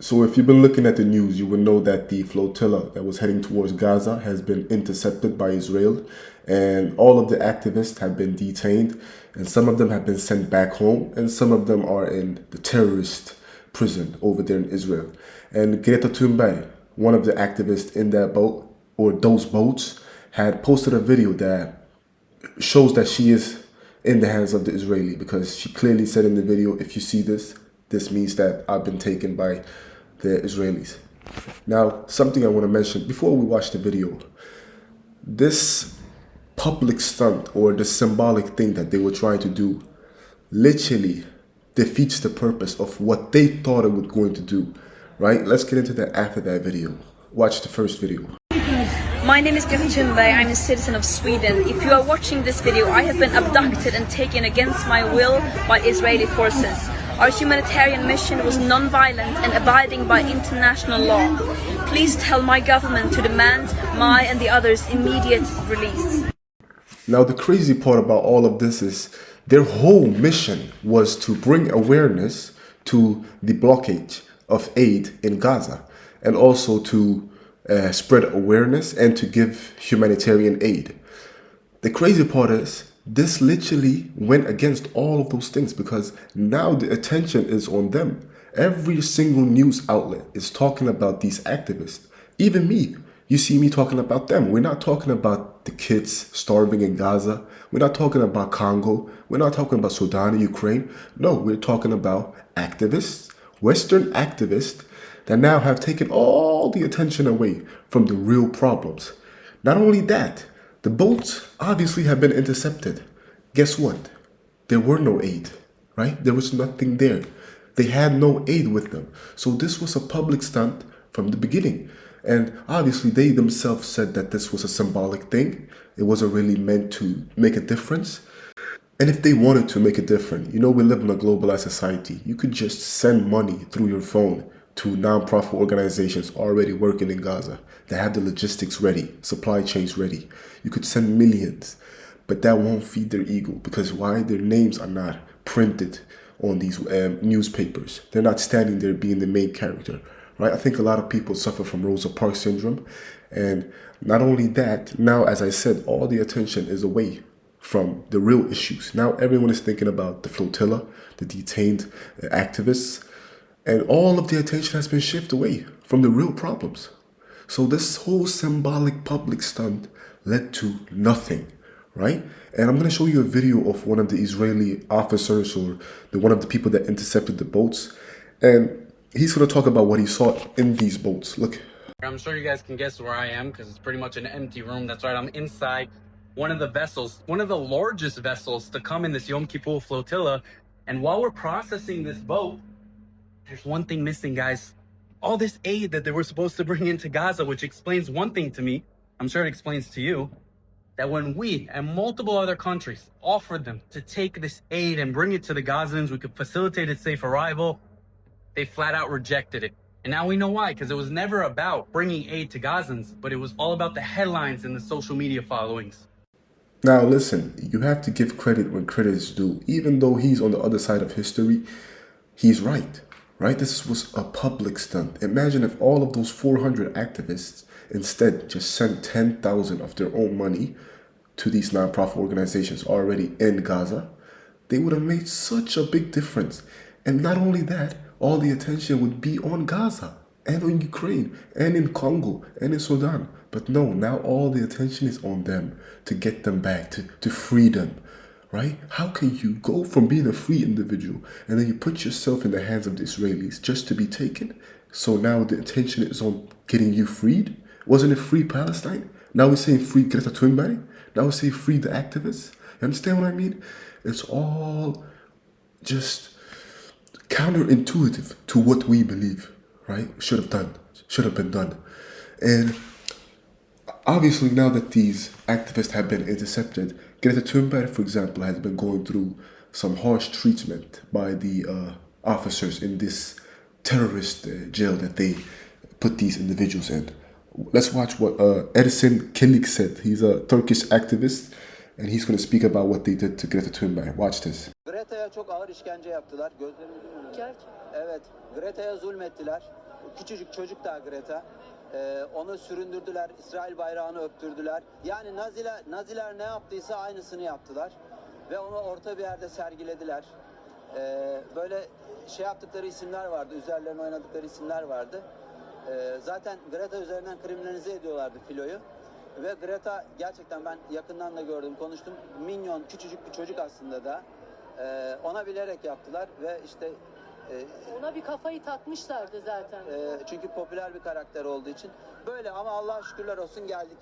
So if you've been looking at the news, you will know that the flotilla that was heading towards Gaza has been intercepted by Israel, and all of the activists have been detained, and some of them have been sent back home, and some of them are in the terrorist prison over there in Israel. And Greta Thunberg, one of the activists in that boat, or those boats, had posted a video that shows that she is in the hands of the Israeli, because she clearly said in the video, if you see this, this means that I've been taken by the Israelis. Now, something I want to mention before we watch the video, this public stunt or the symbolic thing that they were trying to do literally defeats the purpose of what they thought it was going to do, right? Let's get into that after that video. Watch the first video. My name is Greta Thunberg. I'm a citizen of Sweden. If you are watching this video, I have been abducted and taken against my will by Israeli forces. Our humanitarian mission was non-violent and abiding by international law. Please tell my government to demand my and the others' immediate release. Now, the crazy part about all of this is their whole mission was to bring awareness to the blockade of aid in Gaza, and also to spread awareness and to give humanitarian aid. The crazy part is this literally went against all of those things, because now the attention is on them. Every single news outlet is talking about these activists. Even me, you see me talking about them. We're not talking about the kids starving in Gaza. We're not talking about Congo. We're not talking about Sudan and Ukraine. No, we're talking about activists, Western activists, that now have taken all the attention away from the real problems. Not only that, the boats obviously have been intercepted. Guess what? There were no aid, right? There was nothing there. They had no aid with them. So this was a public stunt from the beginning. And obviously they themselves said that this was a symbolic thing. It wasn't really meant to make a difference. And if they wanted to make a difference, you know, we live in a globalized society. You could just send money through your phone to non-profit organizations already working in Gaza that have the logistics ready, supply chains ready. You could send millions, but that won't feed their ego, because why? Their names are not printed on these newspapers. They're not standing there being the main character, right? I think a lot of people suffer from Rosa Parks syndrome. And not only that, now, as I said, all the attention is away from the real issues. Now everyone is thinking about the flotilla, the detained activists, and all of the attention has been shifted away from the real problems. So this whole symbolic public stunt led to nothing, right? And I'm going to show you a video of one of the Israeli officers, or one of the people that intercepted the boats. And he's going to talk about what he saw in these boats. Look. I'm sure you guys can guess where I am, because it's pretty much an empty room. That's right, I'm inside one of the vessels, one of the largest vessels to come in this Yom Kippur flotilla. And while we're processing this boat, there's one thing missing, guys. All this aid that they were supposed to bring into Gaza, which explains one thing to me, I'm sure it explains to you, that when we and multiple other countries offered them to take this aid and bring it to the Gazans, we could facilitate its safe arrival, they flat out rejected it. And now we know why, because it was never about bringing aid to Gazans, but it was all about the headlines and the social media followings. Now listen, you have to give credit when credit is due. Even though he's on the other side of history, he's right. Right? This was a public stunt. Imagine if all of those 400 activists instead just sent 10,000 of their own money to these nonprofit organizations already in Gaza. They would have made such a big difference. And not only that, all the attention would be on Gaza and on Ukraine and in Congo and in Sudan. But no, now all the attention is on them to get them back, to free them. Right? How can you go from being a free individual and then you put yourself in the hands of the Israelis just to be taken? So now the attention is on getting you freed? Wasn't it free Palestine? Now we're saying free Greta Thunberg? Now we're saying free the activists? You understand what I mean? It's all just counterintuitive to what we believe, right? Should have been done. And obviously now that these activists have been intercepted, Greta Thunberg, for example, has been going through some harsh treatment by the officers in this terrorist jail that they put these individuals in. Let's watch what Ersin Kilik said. He's a Turkish activist, and he's going to speak about what they did to Greta Thunberg. Watch this. Greta Greta'ya çok ağır işkence yaptılar. Gözlerimizi önünde. Evet, Greta'ya zulmettiler. Küçücük çocuk da Greta. Onu süründürdüler, İsrail bayrağını öptürdüler. Yani Naziler ne yaptıysa aynısını yaptılar. Ve onu orta bir yerde sergilediler. Böyle şey yaptıkları isimler vardı, üzerlerine oynadıkları isimler vardı. Zaten Greta üzerinden kriminalize ediyorlardı filoyu. Ve Greta gerçekten ben yakından da gördüm, konuştum. Minyon, küçücük bir çocuk aslında da. Ona bilerek yaptılar ve işte... Ona bir kafayı takmışlardı zaten. Çünkü popüler bir karakter olduğu için. Böyle ama Allah'a şükürler olsun geldik.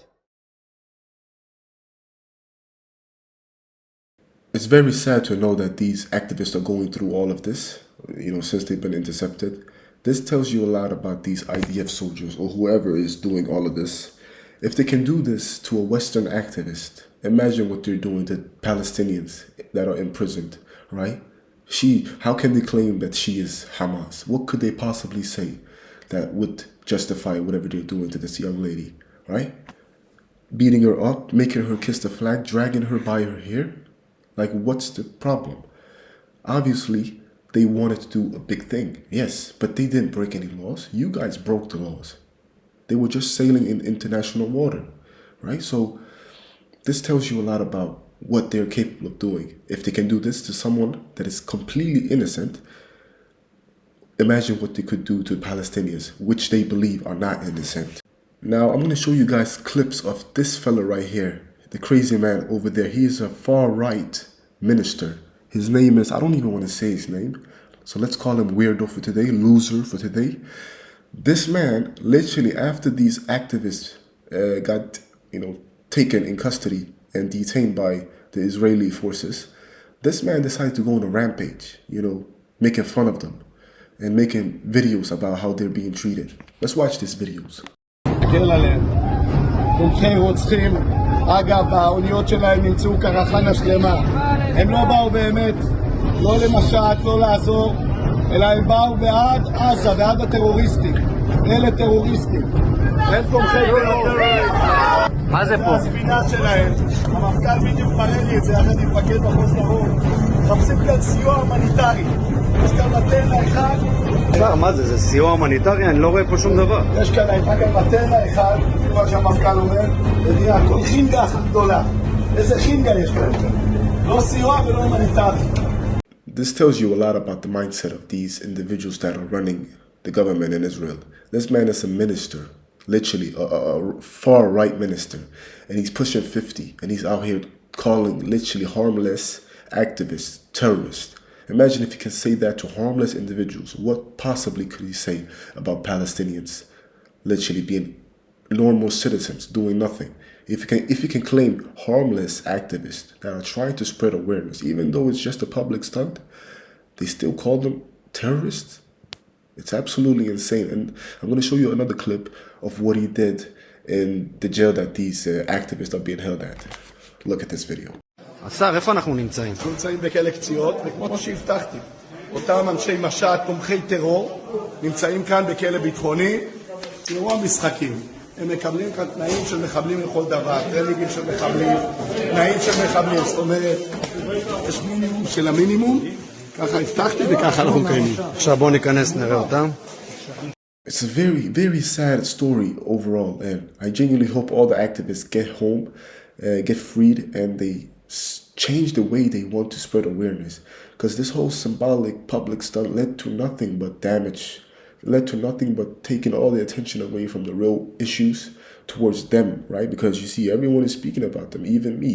It's very sad to know that these activists are going through all of this, since they've been intercepted. This tells you a lot about these IDF soldiers or whoever is doing all of this. If they can do this to a Western activist, imagine what they're doing to Palestinians that are imprisoned, right? How can they claim that she is Hamas? What could they possibly say that would justify whatever they're doing to this young lady, right? Beating her up, making her kiss the flag, dragging her by her hair? Like, what's the problem? Obviously, they wanted to do a big thing, yes, but they didn't break any laws. You guys broke the laws. They were just sailing in international water, right? So this tells you a lot about what they're capable of doing. If they can do this to someone that is completely innocent, imagine what they could do to Palestinians, which they believe are not innocent. Now, I'm going to show you guys clips of this fella right here, the crazy man over there. He is a far-right minister. His name is, I don't even want to say his name, so let's call him Weirdo for today, Loser for today. This man, literally after these activists got, taken in custody and detained by the Israeli forces, this man decided to go on a rampage, making fun of them and making videos about how they're being treated. Let's watch these videos. תומכי רוצחים, אגב, באוניות שלהם נמצאו קרחנה שלמה. הם לא באו באמת, לא למשט, לא לעזור, אלא הם באו בעד עזה, בעד הטרוריסטים. אלה טרוריסטים. הם תומכי טרור. מה זה פה? זה הספינה שלהם. המפכ"ל בדיוק מראה לי את זה, יחד עם מפקד מחוז דרום. מחפשים כאן סיוע הומניטרי. יש כאן מטרנה אחד. מה זה? זה סיוע הומניטרי? אני לא רואה פה שום דבר. יש כאן מטרנה אחד, לפי מה שהמפכ"ל אומר, ונראה הכל חינגה אחת גדולה. איזה חינגה יש כאן? לא סיוע ולא הומניטרי. This tells you a lot about the mindset of these individuals that are running the government in Israel. This man is a minister, literally a far-right minister, and he's pushing 50, and he's out here calling literally harmless activists terrorists. Imagine if he can say that to harmless individuals. What possibly could he say about Palestinians literally being normal citizens, doing nothing? If he can claim harmless activists that are trying to spread awareness, even though it's just a public stunt, they still call them terrorists? It's absolutely insane. And I'm going to show you another clip of what he did in the jail that these activists are being held at. Look at this video. השר, איפה אנחנו נמצאים? אנחנו נמצאים בכלא קציעות, וכמו שהבטחתי, אותם אנשי משט, תומכי טרור, נמצאים כאן בכלא ביטחוני, ציירו המשחקים. הם מקבלים כאן תנאים של מחבלים לכל דבר, טרנינגים של מחבלים, תנאים של מחבלים, זאת אומרת, יש מינימום של המינימום, ככה הבטחתי וככה אנחנו מקיימים. עכשיו בואו ניכנס, נראה אותם. It's a very, very sad story overall, and I genuinely hope all the activists get home, get freed, and they change the way they want to spread awareness. Because this whole symbolic public stunt led to nothing but damage, led to nothing but taking all the attention away from the real issues towards them, right? Because you see, everyone is speaking about them, even me.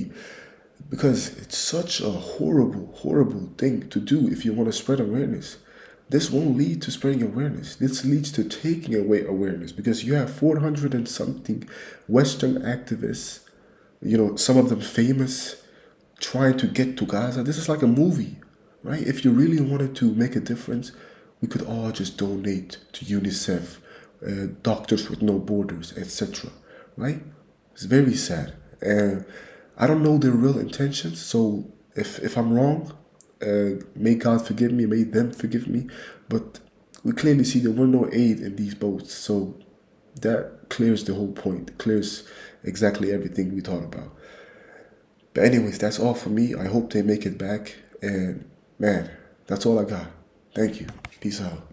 Because it's such a horrible, horrible thing to do if you want to spread awareness. This won't lead to spreading awareness. This leads to taking away awareness, because you have 400 and something Western activists, some of them famous, trying to get to Gaza. This is like a movie, right? If you really wanted to make a difference, we could all just donate to UNICEF, Doctors with No Borders, etc., right? It's very sad. And I don't know their real intentions, so if I'm wrong, may God forgive me, may them forgive me, but we clearly see there were no aid in these boats, so that clears the whole point, clears exactly everything we talked about. But anyways, that's all for me. I hope they make it back, and man, that's all I got. Thank you. Peace out.